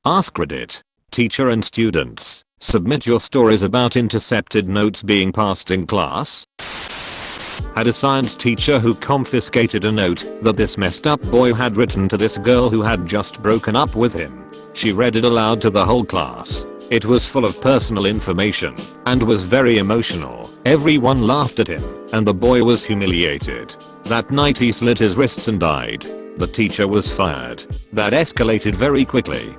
AskReddit. Teacher and students, submit your stories about intercepted notes being passed in class. Had a science teacher who confiscated a note that this messed up boy had written to this girl who had just broken up with him. She read it aloud to the whole class. It was full of personal information and was very emotional. Everyone laughed at him and the boy was humiliated. That night he slit his wrists and died. The teacher was fired. That escalated very quickly.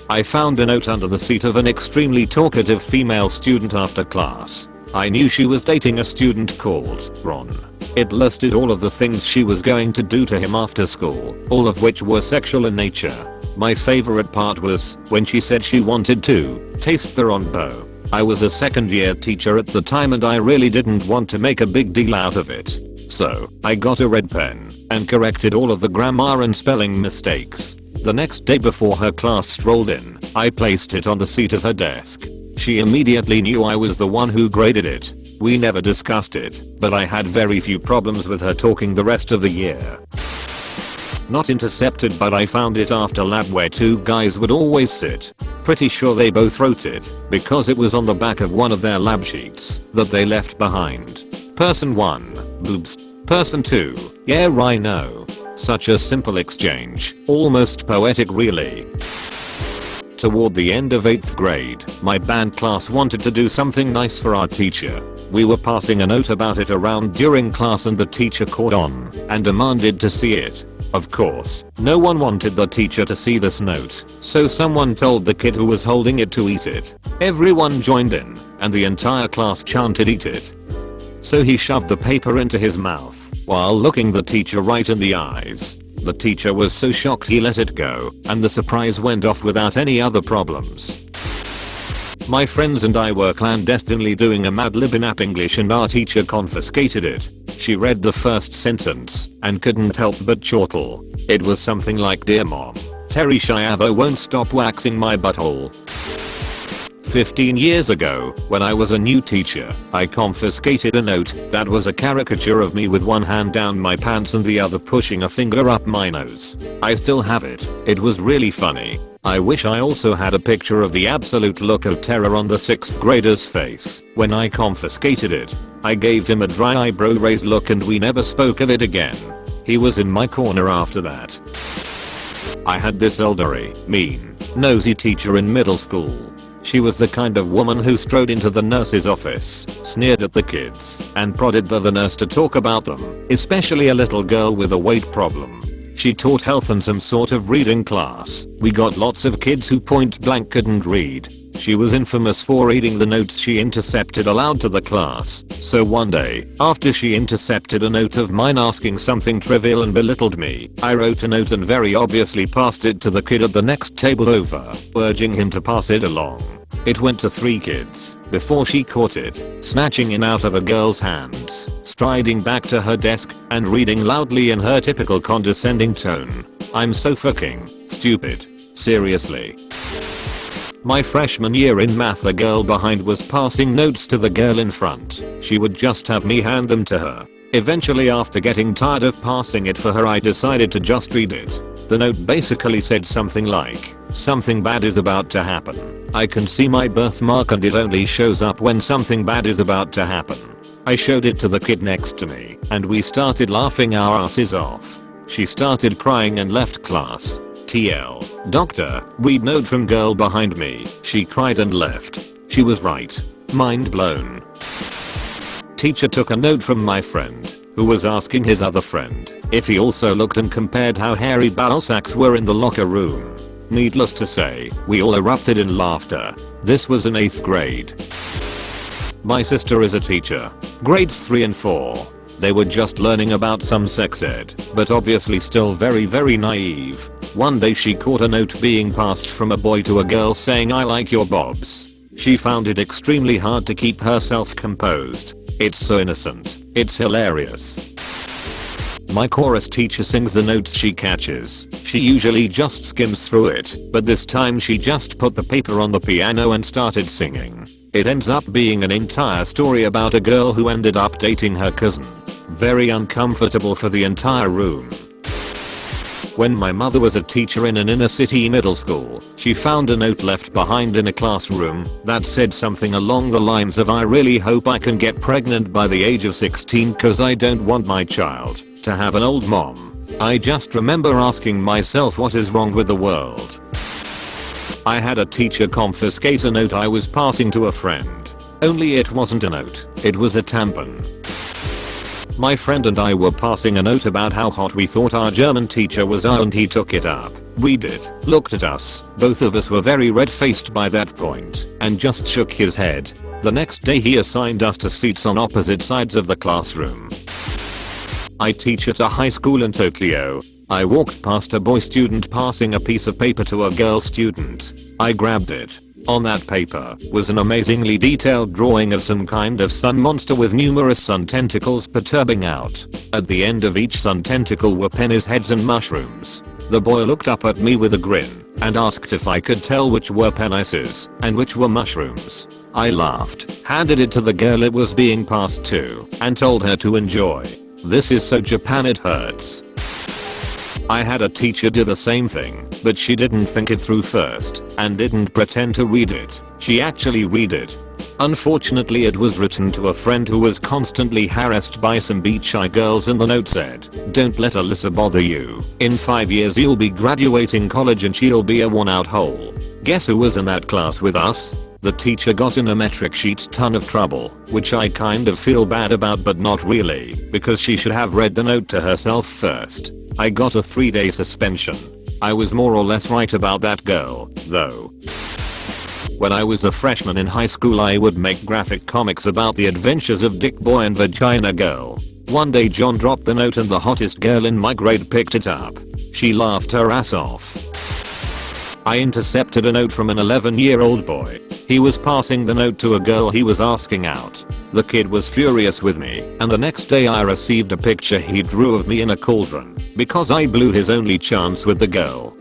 I found a note under the seat of an extremely talkative female student after class. I knew she was dating a student called Ron. It listed all of the things she was going to do to him after school, all of which were sexual in nature. My favorite part was when she said she wanted to taste the Ron bow. I was a second year teacher at the time and I really didn't want to make a big deal out of it. So, I got a red pen and corrected all of the grammar and spelling mistakes. The next day before her class strolled in, I placed it on the seat of her desk. She immediately knew I was the one who graded it. We never discussed it, but I had very few problems with her talking the rest of the year. Not intercepted, but I found it after lab where two guys would always sit. Pretty sure they both wrote it, because it was on the back of one of their lab sheets that they left behind. Person 1, boobs. Person 2, yeah, I know. Such a simple exchange, almost poetic really. Toward the end of 8th grade, my band class wanted to do something nice for our teacher. We were passing a note about it around during class and the teacher caught on and demanded to see it. Of course, no one wanted the teacher to see this note, so someone told the kid who was holding it to eat it. Everyone joined in, and the entire class chanted "eat it." So he shoved the paper into his mouth while looking the teacher right in the eyes. The teacher was so shocked he let it go, and the surprise went off without any other problems. My friends and I were clandestinely doing a Mad Lib in App English and our teacher confiscated it. She read the first sentence and couldn't help but chortle. It was something like, "Dear Mom, Terry Schiavo won't stop waxing my butthole." 15 years ago, when I was a new teacher, I confiscated a note that was a caricature of me with one hand down my pants and the other pushing a finger up my nose. I still have it. It was really funny. I wish I also had a picture of the absolute look of terror on the 6th grader's face when I confiscated it. I gave him a dry eyebrow raised look and we never spoke of it again. He was in my corner after that. I had this elderly, mean, nosy teacher in middle school. She was the kind of woman who strode into the nurse's office, sneered at the kids, and prodded the nurse to talk about them, especially a little girl with a weight problem. She taught health and some sort of reading class. We got lots of kids who point blank couldn't read. She was infamous for reading the notes she intercepted aloud to the class. So one day, after she intercepted a note of mine asking something trivial and belittled me, I wrote a note and very obviously passed it to the kid at the next table over, urging him to pass it along. It went to 3 kids before she caught it, snatching it out of a girl's hands, striding back to her desk, and reading loudly in her typical condescending tone. "I'm so fucking stupid. Seriously." My freshman year in math, the girl behind was passing notes to the girl in front. She would just have me hand them to her. Eventually, after getting tired of passing it for her, I decided to just read it. The note basically said something like, "Something bad is about to happen. I can see my birthmark and it only shows up when something bad is about to happen." I showed it to the kid next to me and we started laughing our asses off. She started crying and left class. TL, "Doctor, read note from girl behind me." She cried and left. She was right. Mind blown. Teacher took a note from my friend, who was asking his other friend if he also looked and compared how hairy ball sacks were in the locker room. Needless to say, we all erupted in laughter. This was in 8th grade. My sister is a teacher. Grades 3 and 4. They were just learning about some sex ed, but obviously still very naive. One day she caught a note being passed from a boy to a girl saying, "I like your bobs." She found it extremely hard to keep herself composed. It's so innocent. It's hilarious. My chorus teacher sings the notes she catches. She usually just skims through it, but this time she just put the paper on the piano and started singing. It ends up being an entire story about a girl who ended up dating her cousin. Very uncomfortable for the entire room. When my mother was a teacher in an inner city middle school, she found a note left behind in a classroom that said something along the lines of, "I really hope I can get pregnant by the age of 16 cause I don't want my child to have an old mom." I just remember asking myself, what is wrong with the world? I had a teacher confiscate a note I was passing to a friend. Only it wasn't a note, it was a tampon. My friend and I were passing a note about how hot we thought our German teacher was and he took it up, read it, looked at us, both of us were very red-faced by that point, and just shook his head. The next day he assigned us to seats on opposite sides of the classroom. I teach at a high school in Tokyo. I walked past a boy student passing a piece of paper to a girl student. I grabbed it. On that paper was an amazingly detailed drawing of some kind of sun monster with numerous sun tentacles perturbing out. At the end of each sun tentacle were pennies, heads and mushrooms. The boy looked up at me with a grin and asked if I could tell which were penises and which were mushrooms. I laughed, handed it to the girl it was being passed to, and told her to enjoy. "This is so Japan it hurts." I had a teacher do the same thing, but she didn't think it through first and didn't pretend to read it. She actually read it. Unfortunately, it was written to a friend who was constantly harassed by some beach-shy girls, and the note said, "Don't let Alyssa bother you. In 5 years you'll be graduating college and she'll be a worn-out hole." Guess who was in that class with us? The teacher got in a metric sheet ton of trouble, which I kind of feel bad about but not really, because she should have read the note to herself first. I got a 3-day suspension. I was more or less right about that girl, though. When I was a freshman in high school I would make graphic comics about the adventures of Dick Boy and Vagina Girl. One day John dropped the note and the hottest girl in my grade picked it up. She laughed her ass off. I intercepted a note from an 11-year-old boy. He was passing the note to a girl he was asking out. The kid was furious with me, and the next day I received a picture he drew of me in a cauldron because I blew his only chance with the girl.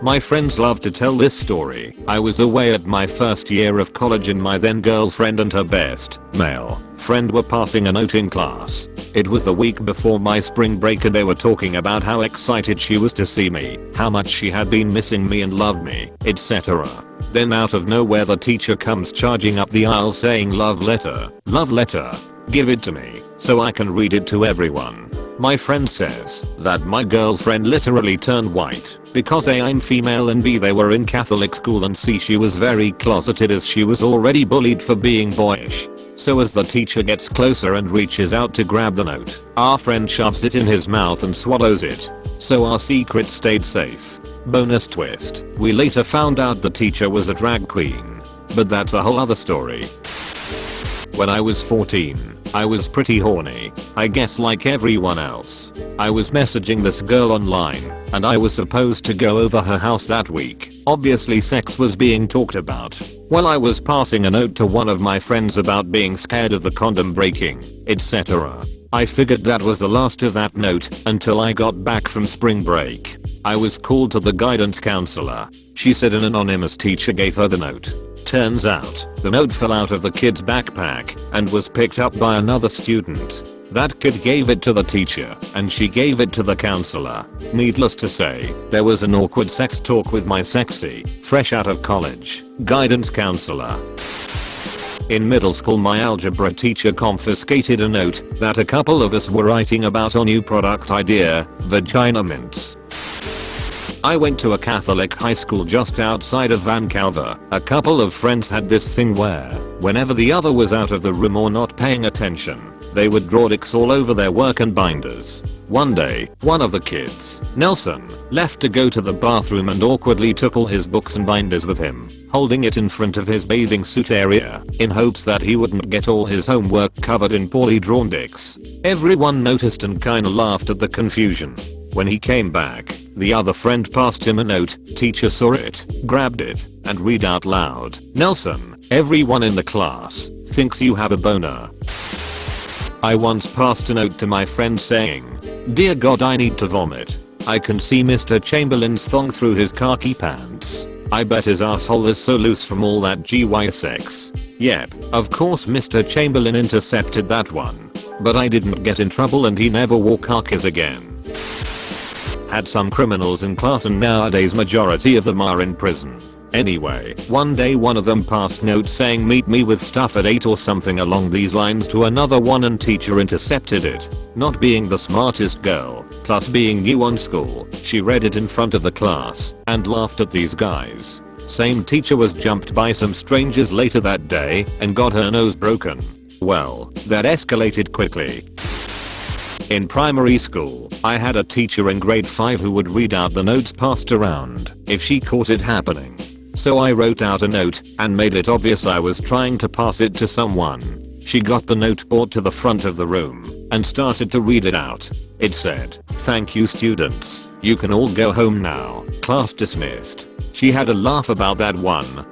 My friends love to tell this story. I was away at my first year of college and my then girlfriend and her best male friend were passing a note in class. It was the week before my spring break and they were talking about how excited she was to see me, how much she had been missing me and loved me, etc. Then out of nowhere the teacher comes charging up the aisle saying, love letter, give it to me so I can read it to everyone." My friend says that my girlfriend literally turned white because A, I'm female, and B, they were in Catholic school, and C, she was very closeted as she was already bullied for being boyish. So as the teacher gets closer and reaches out to grab the note, our friend shoves it in his mouth and swallows it. So our secret stayed safe. Bonus twist, we later found out the teacher was a drag queen. But that's a whole other story. When I was 14, I was pretty horny, I guess like everyone else. I was messaging this girl online, and I was supposed to go over her house that week. Obviously sex was being talked about. Well, I was passing a note to one of my friends about being scared of the condom breaking, etc. I figured that was the last of that note until I got back from spring break. I was called to the guidance counselor. She said an anonymous teacher gave her the note. Turns out, the note fell out of the kid's backpack and was picked up by another student. That kid gave it to the teacher, and she gave it to the counselor. Needless to say, there was an awkward sex talk with my sexy, fresh out of college, guidance counselor. In middle school my algebra teacher confiscated a note that a couple of us were writing about our new product idea, vagina mints. I went to a Catholic high school just outside of Vancouver. A couple of friends had this thing where, whenever the other was out of the room or not paying attention, they would draw dicks all over their work and binders. One day, one of the kids, Nelson, left to go to the bathroom and awkwardly took all his books and binders with him, holding it in front of his bathing suit area, in hopes that he wouldn't get all his homework covered in poorly drawn dicks. Everyone noticed and kinda laughed at the confusion. When he came back, the other friend passed him a note. Teacher saw it, grabbed it, and read out loud, "Nelson, everyone in the class thinks you have a boner." I once passed a note to my friend saying, "Dear God, I need to vomit. I can see Mr. Chamberlain's thong through his khaki pants. I bet his asshole is so loose from all that GY sex." Yep, of course Mr. Chamberlain intercepted that one. But I didn't get in trouble and he never wore khakis again. had some criminals in class and nowadays majority of them are in prison. Anyway, one day one of them passed notes saying meet me with stuff at 8 or something along these lines to another one and teacher intercepted it. Not being the smartest girl, plus being new on school, she read it in front of the class and laughed at these guys. Same teacher was jumped by some strangers later that day and got her nose broken. Well, that escalated quickly. In primary school, I had a teacher in grade 5 who would read out the notes passed around if she caught it happening. So I wrote out a note and made it obvious I was trying to pass it to someone. She got the note brought to the front of the room and started to read it out. It said, "Thank you students, you can all go home now, class dismissed." She had a laugh about that one.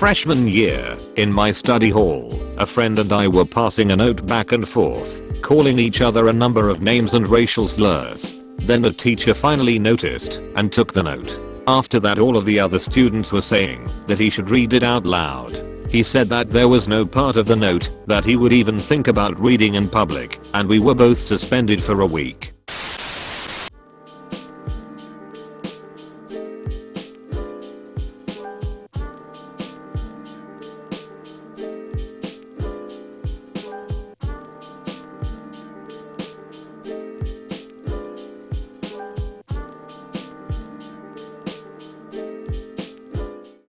Freshman year, in my study hall, a friend and I were passing a note back and forth, calling each other a number of names and racial slurs. Then the teacher finally noticed and took the note. After that all of the other students were saying that he should read it out loud. He said that there was no part of the note that he would even think about reading in public, and we were both suspended for a week.